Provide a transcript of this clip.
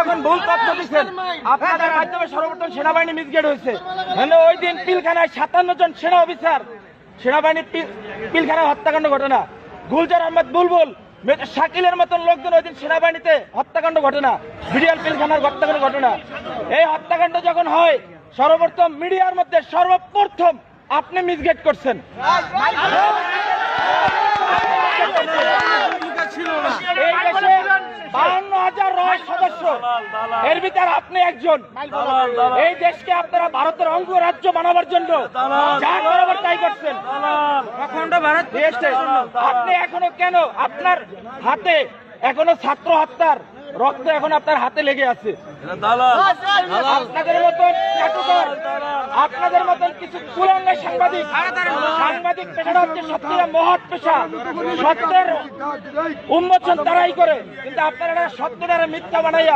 যখন ভুল তথ্য দিচ্ছেন, আপনাদের মাধ্যমে সর্বপ্রথম সেনাবাহিনী মিসগাইড হয়েছে। মানে ওই দিন পিলখানায় 57 জন সেনা অফিসার সেনাবাহিনী পিলখানায় হত্যাকাণ্ড ঘটনা, গুলজার আহমেদ বুলবুল, শাকিলের মতন লোকজন ওই দিন সেনাবাহিনীতে হত্যাকাণ্ড ঘটনা, বিডিআর পিলখানার হত্যাকাণ্ড ঘটনা। এই হত্যাকাণ্ড যখন হয়, সর্বপ্রথম মিডিয়ার মধ্যে সর্বপ্রথম আপনি মিসগাইড করছেন। এই দেশে 52,000 রয় সদস্য, এর ভিতরে আপনি একজন। এই দেশকে আপনারা ভারতের অঙ্গরাজ্য বানাবার জন্য যা করাবার তাই করছেন। আপনি এখনো কেন, আপনার হাতে এখনো ছাত্র হত্যার রক্ত এখন আপনার হাতে লেগে আছে। আপনাদের মতন চাটুকার, আপনাদের মতন কিছু কুলাঙ্গার সাংবাদিক পেশাটা হচ্ছে সত্যিটা মহৎ পেশা। সত্যের উন্মোচন তারাই করে, কিন্তু আপনারা সত্যটারে মিথ্যা বানাইয়া